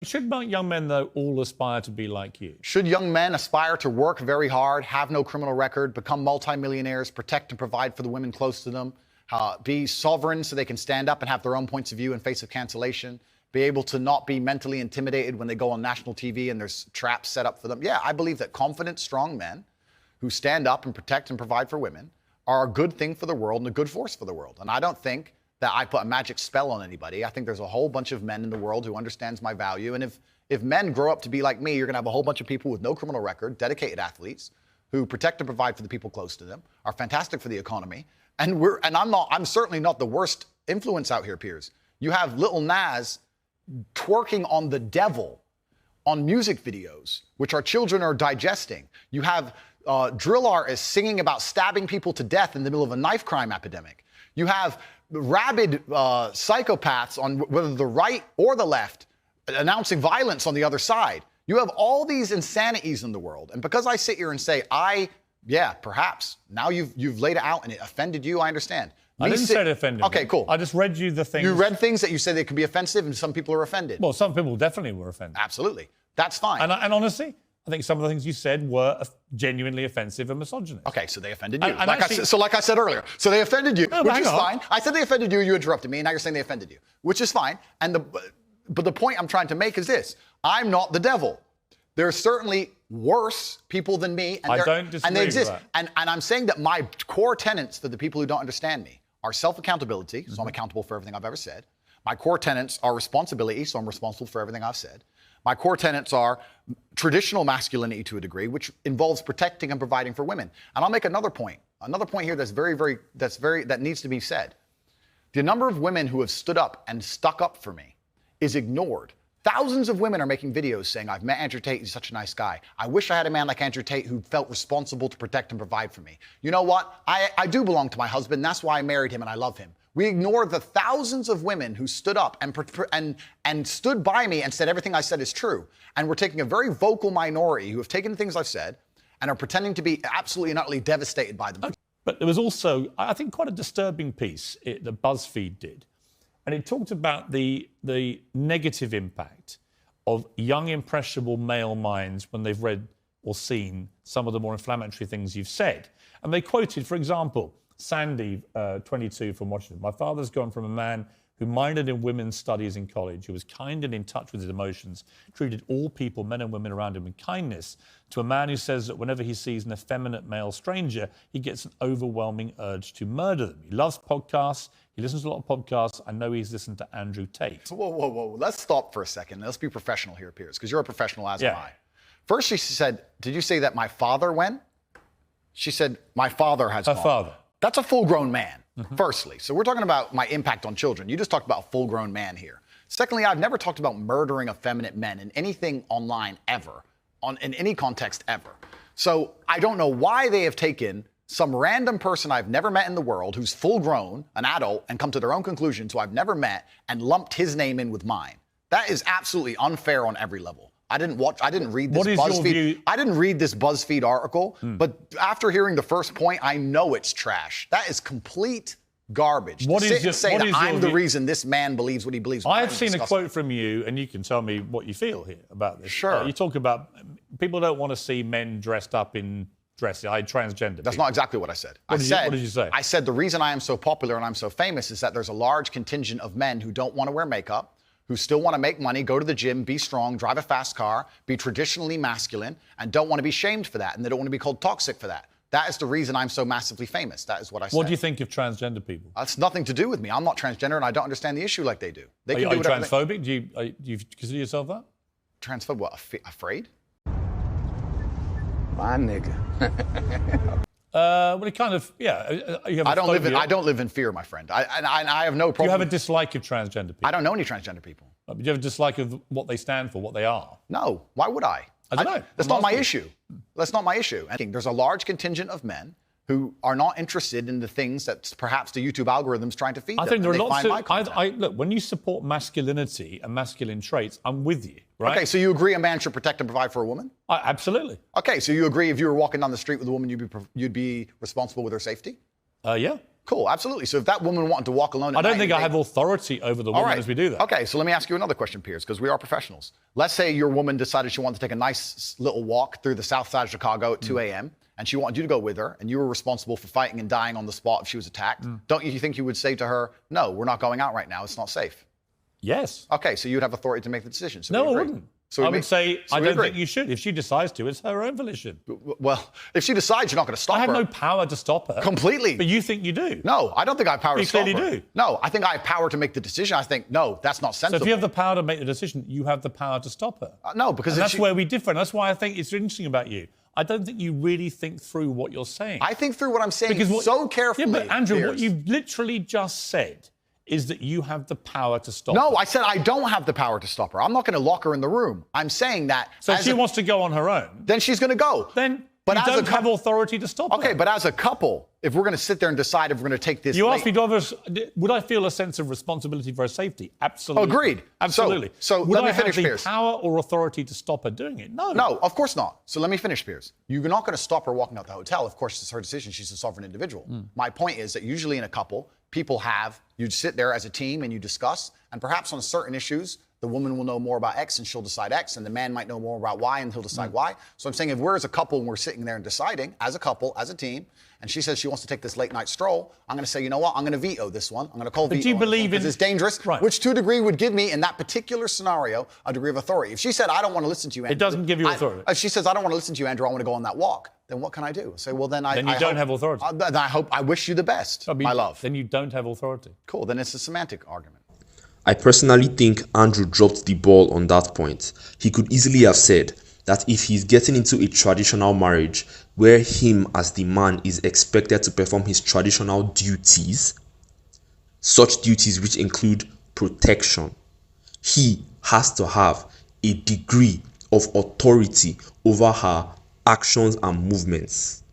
Should young men, though, all aspire to be like you? Should young men aspire to work very hard, have no criminal record, become multimillionaires, protect and provide for the women close to them, be sovereign so they can stand up and have their own points of view in face of cancellation, be able to not be mentally intimidated when they go on national TV and there's traps set up for them? Yeah, I believe that confident, strong men who stand up and protect and provide for women are a good thing for the world and a good force for the world. And I don't think that I put a magic spell on anybody. I think there's a whole bunch of men in the world who understands my value. And if men grow up to be like me, you're gonna have a whole bunch of people with no criminal record, dedicated athletes, who protect and provide for the people close to them, are fantastic for the economy. And I'm certainly not the worst influence out here, Piers. You have Lil Nas twerking on the devil on music videos, which our children are digesting. You have drill artists singing about stabbing people to death in the middle of a knife crime epidemic. You have rabid psychopaths on whether the right or the left announcing violence on the other side. You have all these insanities in the world. And because I sit here and say, yeah, perhaps, now you've laid it out and it offended you, I understand. I didn't say it offended me. Okay, cool. I just read you the things. You read things that you said they could be offensive and some people are offended. Well, some people definitely were offended. Absolutely. That's fine. And honestly, I think some of the things you said were genuinely offensive and misogynist. Okay, so they offended you. Like I said earlier, so they offended you, which is fine. I said they offended you, you interrupted me, and now you're saying they offended you, which is fine. But the point I'm trying to make is this: I'm not the devil. There are certainly worse people than me, and I don't disagree and they exist. With that. And I'm saying that my core tenets for the people who don't understand me are self-accountability, so I'm accountable for everything I've ever said. My core tenets are responsibility, so I'm responsible for everything I've said. My core tenets are traditional masculinity to a degree, which involves protecting and providing for women. And I'll make another point here that needs to be said. The number of women who have stood up and stuck up for me is ignored. Thousands of women are making videos saying, I've met Andrew Tate, he's such a nice guy. I wish I had a man like Andrew Tate who felt responsible to protect and provide for me. You know what? I do belong to my husband, that's why I married him and I love him. We ignore the thousands of women who stood up and stood by me and said everything I said is true. And we're taking a very vocal minority who have taken things I've said and are pretending to be absolutely and utterly devastated by them. But there was also, I think, quite a disturbing piece that BuzzFeed did. And it talked about the negative impact of young, impressionable male minds when they've read or seen some of the more inflammatory things you've said. And they quoted, for example, Sandy, 22, from Washington. My father's gone from a man who minored in women's studies in college, who was kind and in touch with his emotions, treated all people, men and women around him, with kindness, to a man who says that whenever he sees an effeminate male stranger, he gets an overwhelming urge to murder them. He loves podcasts. He listens to a lot of podcasts. I know he's listened to Andrew Tate. Whoa. Let's stop for a second. Let's be professional here, Piers, because you're a professional, as am I. First, she said, did you say that my father went? She said, my father has gone. Her father. That's a full-grown man, firstly. So we're talking about my impact on children. You just talked about a full-grown man here. Secondly, I've never talked about murdering effeminate men in anything online ever, in any context ever. So I don't know why they have taken some random person I've never met in the world who's full-grown, an adult, and come to their own conclusions who I've never met and lumped his name in with mine. That is absolutely unfair on every level. I didn't read this BuzzFeed. I didn't read this BuzzFeed article, but after hearing the first point, I know it's trash. That is complete garbage. To sit and say that I'm the reason this man believes what he believes. I have seen a quote from you, and you can tell me what you feel here about this. Sure. You talk about people don't want to see men dressed up in dresses, transgender. That's not exactly what I said. What did you say? I said the reason I am so popular and I'm so famous is that there's a large contingent of men who don't want to wear makeup, who still want to make money, go to the gym, be strong, drive a fast car, be traditionally masculine, and don't want to be shamed for that, and they don't want to be called toxic for that. That is the reason I'm so massively famous. That is what I said. What do you think of transgender people? That's nothing to do with me. I'm not transgender, and I don't understand the issue like they do. They are you transphobic? Do you consider yourself that? Transphobic? What, afraid? My nigga. Well, it kind of, yeah. You have I don't live in fear, my friend. I have no problem. Do you have a dislike of transgender people? I don't know any transgender people. Do you have a dislike of what they stand for, what they are? No. Why would I? I don't know. That's not my issue. That's not my issue. There's a large contingent of men who are not interested in the things that perhaps the YouTube algorithm's trying to feed them. I think there are lots of... Look, when you support masculinity and masculine traits, I'm with you, right? Okay, so you agree a man should protect and provide for a woman? Absolutely. Okay, so you agree if you were walking down the street with a woman, you'd be responsible with her safety? Yeah. Cool, absolutely. So if that woman wanted to walk alone at I don't night think I have authority over the woman as we do that. Okay, so let me ask you another question, Piers, because we are professionals. Let's say your woman decided she wanted to take a nice little walk through the south side of Chicago at 2 a.m., and she wanted you to go with her, and you were responsible for fighting and dying on the spot if she was attacked. Don't you think you would say to her, no, we're not going out right now, it's not safe? Yes. Okay, so you'd have authority to make the decision. So No, we I agree. wouldn't. So I would say, so I we don't agree. think you should. If she decides to, it's her own volition. Well, if she decides, you're not going to stop her. I have no power to stop her. Completely. But you think you do. No, I don't think I have power to stop her. You clearly do. No, I think I have power to make the decision. I think, no, that's not So sensible. if you have the power to make the decision, you have the power to stop her. No, because And if that's she- where we differ. And that's why I think it's interesting about you. I don't think you really think through what you're saying. I think through what I'm saying Because so carefully. Yeah, but Andrew, what Piers. you've literally just said is that you have the power to stop No, her. I said I don't have the power to stop her. I'm not going to lock her in the room. I'm saying that. So if she wants to go on her own, then she's going to go. then But you as a don't have couple- authority to stop her. Okay, but as a couple, if we're going to sit there and decide if we're going to take this. You late- asked me, would I feel a sense of responsibility for her safety? Absolutely. Agreed. Absolutely. So would let me I finish, have the Piers. power or authority to stop her doing it? No. No, of course not. So let me finish, Piers. You're not going to stop her walking out the hotel. Of course, it's her decision. She's a sovereign individual. My point is that usually in a couple, you sit there as a team and you discuss, and perhaps on certain issues, the woman will know more about X and she'll decide X, and the man might know more about Y and he'll decide Y. So I'm saying if we're as a couple and we're sitting there and deciding, as a couple, as a team, and she says she wants to take this late night stroll, I'm going to say, you know what, I'm going to veto this one. I'm going to call veto. do you believe because in- it's dangerous, Right. which to a degree would give me, in that particular scenario, a degree of authority. If she said, I don't want to listen to you, Andrew. doesn't give you authority. If she says, I don't want to listen to you, Andrew, I want to go on that walk, then what can I do? Say, well, then I Then you I don't hope- have authority. Then I wish you the best, my love. Then you don't have authority. Cool, then it's a semantic argument. I personally think Andrew dropped the ball on that point. He could easily have said that if he's getting into a traditional marriage where him as the man is expected to perform his traditional duties, such duties which include protection, he has to have a degree of authority over her actions and movements.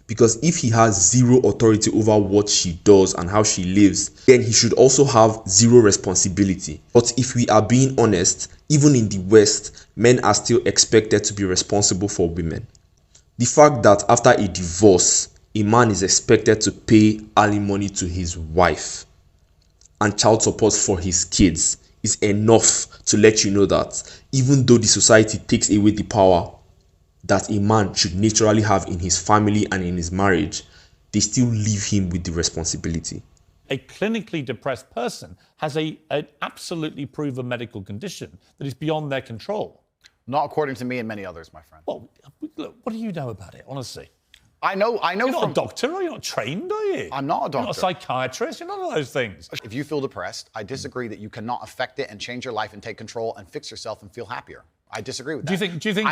Because if he has zero authority over what she does and how she lives, then he should also have zero responsibility. But if we are being honest, even in the West, men are still expected to be responsible for women. The fact that after a divorce, a man is expected to pay alimony to his wife and child support for his kids is enough to let you know that even though the society takes away the power that a man should naturally have in his family and in his marriage, they still leave him with the responsibility. A clinically depressed person has an absolutely proven medical condition that is beyond their control. Not according to me and many others, my friend. Well, look, what do you know about it, honestly? I know You're not from... a doctor, are you? Not trained, are you? I'm not a doctor. You're not a psychiatrist, you're none of those things. If you feel depressed, I disagree that you cannot affect it and change your life and take control and fix yourself and feel happier. I disagree with that. Do you think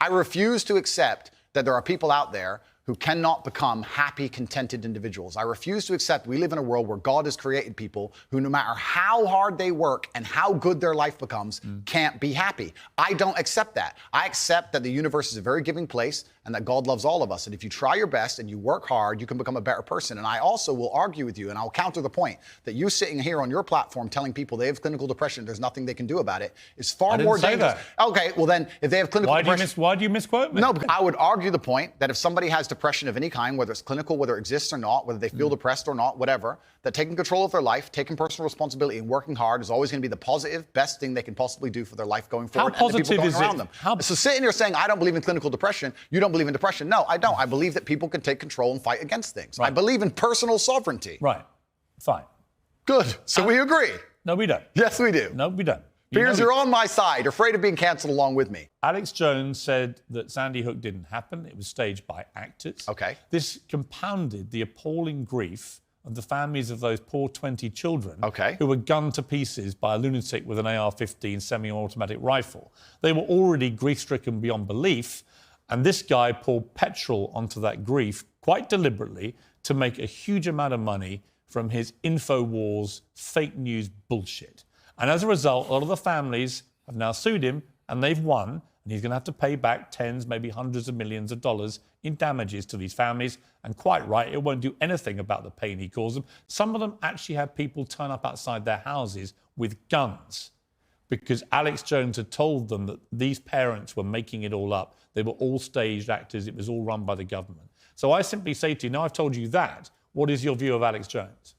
I refuse to accept that there are people out there who cannot become happy, contented individuals. I refuse to accept we live in a world where God has created people who, no matter how hard they work and how good their life becomes, can't be happy. I don't accept that. I accept that the universe is a very giving place and that God loves all of us. And if you try your best and you work hard, you can become a better person. And I also will argue with you, and I'll counter the point that you sitting here on your platform telling people they have clinical depression, there's nothing they can do about it, is far more dangerous. Okay, well then, if they have clinical depression... Why do you misquote me? No, because I would argue the point that if somebody has depression of any kind, whether it's clinical, whether it exists or not, whether they feel depressed or not, whatever, that taking control of their life, taking personal responsibility and working hard is always going to be the positive, best thing they can possibly do for their life going forward. How and the people positive going is around it? them. So sitting here saying, I don't believe in clinical depression, you don't believe in depression. No, I don't. I believe that people can take control and fight against things. Right. I believe in personal sovereignty. Right. Fine. Good. So we agree. No, we don't. Yes, we do. No, we don't. Piers, you're on my side. You're afraid of being cancelled along with me. Alex Jones said that Sandy Hook didn't happen. It was staged by actors. Okay. This compounded the appalling grief of the families of those poor 20 children who were gunned to pieces by a lunatic with an AR-15 semi-automatic rifle. They were already grief-stricken beyond belief, and this guy poured petrol onto that grief quite deliberately to make a huge amount of money from his InfoWars fake news bullshit. And as a result, a lot of the families have now sued him, and they've won, and he's going to have to pay back tens, maybe hundreds of millions of dollars in damages to these families. And quite right, it won't do anything about the pain he caused them. Some of them actually had people turn up outside their houses with guns because Alex Jones had told them that these parents were making it all up. They were all staged actors. It was all run by the government. So I simply say to you, now I've told you that, what is your view of Alex Jones?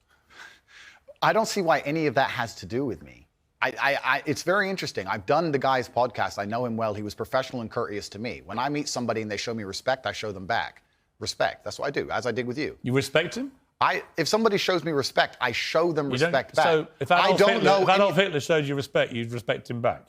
I don't see why any of that has to do with me. It's very interesting. I've done the guy's podcast. I know him well. He was professional and courteous to me. When I meet somebody and they show me respect, I show them back respect. That's what I do, as I did with you. You respect him? If somebody shows me respect, I show them respect back. So if Adolf Hitler showed you respect, you'd respect him back?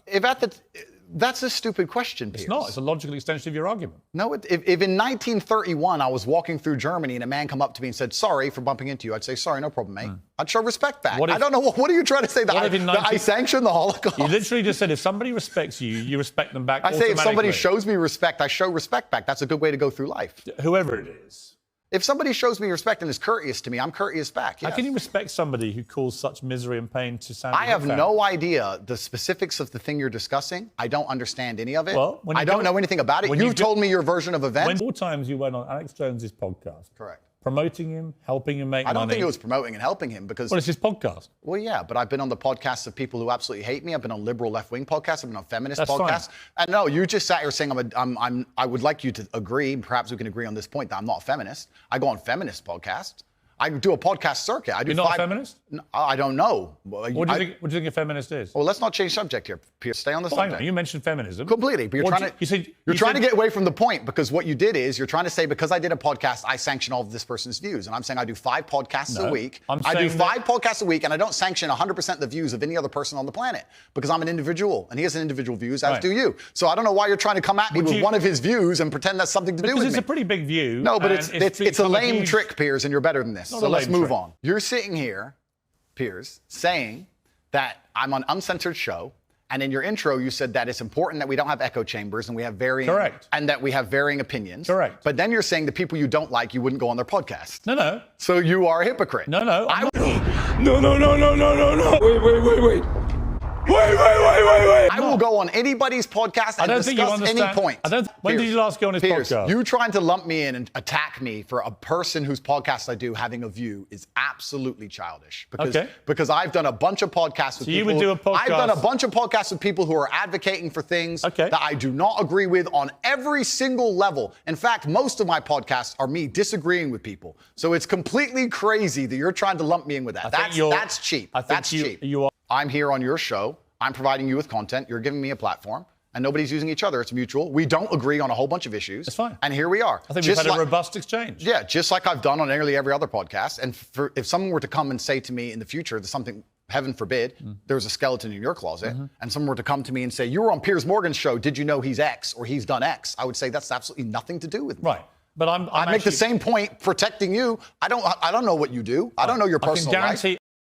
That's a stupid question, Piers. It's not. It's a logical extension of your argument. No, if in 1931 I was walking through Germany and a man come up to me and said, sorry for bumping into you, I'd say, sorry, no problem, mate. I'd show respect back. I don't know, what are you trying to say? That I sanction the Holocaust? You literally just said if somebody respects you, you respect them back I say if somebody shows me respect, I show respect back. That's a good way to go through life. Whoever it is. If somebody shows me respect and is courteous to me, I'm courteous back. Yes. How can you respect somebody who caused such misery and pain to Sandy I have no idea the specifics of the thing you're discussing. I don't understand any of it. Well, I don't know anything about it. You've told me your version of events. 4 times you went on Alex Jones's podcast. Correct. Promoting him, helping him make money. I don't think it was promoting and helping him because... Well, it's his podcast. Well, yeah, but I've been on the podcasts of people who absolutely hate me. I've been on liberal left-wing podcasts. I've been on feminist podcasts. Fine. And no, you just sat here saying I would like you to agree, perhaps we can agree on this point, that I'm not a feminist. I go on feminist podcasts. I do a podcast circuit. You're not a feminist? No, I don't know. What do you think a feminist is? Well, let's not change subject here, Piers. Stay on the subject. You mentioned feminism. Completely. But you're trying to get away from the point because what you did is you're trying to say because I did a podcast, I sanction all of this person's views. And I'm saying I do 5 podcasts a week. I do 5 podcasts a week and I don't sanction 100% the views of any other person on the planet because I'm an individual and he has an individual views, as do you. So I don't know why you're trying to come at me with one of his views and pretend that's something to do with me. Because it's a pretty big view. No, but it's a lame trick, Piers, and you're better than this. So let's move on. You're sitting here, Piers, saying that I'm on uncensored show, and in your intro you said that it's important that we don't have echo chambers and we have varying and that we have varying opinions. Correct. But then you're saying the people you don't like, you wouldn't go on their podcast. No. So you are a hypocrite. No. No. Wait. I will go on anybody's podcast and discuss any point. When did you last go on his podcast? You trying to lump me in and attack me for a person whose podcast I do having a view is absolutely childish. Because I've done a bunch of podcasts with people. I've done a bunch of podcasts with people who are advocating for things that I do not agree with on every single level. In fact, most of my podcasts are me disagreeing with people. So it's completely crazy that you're trying to lump me in with that. That's cheap. That's cheap. I'm here on your show. I'm providing you with content. You're giving me a platform. And nobody's using each other. It's mutual. We don't agree on a whole bunch of issues. That's fine. And here we are. I think we've had a robust exchange. Yeah, just like I've done on nearly every other podcast. And if someone were to come and say to me in the future, there's something, heaven forbid, there's a skeleton in your closet, and someone were to come to me and say, you were on Piers Morgan's show, did you know he's X or he's done X? I would say that's absolutely nothing to do with me. Right. But I make the same point protecting you. I don't know what you do. I don't know your personal life.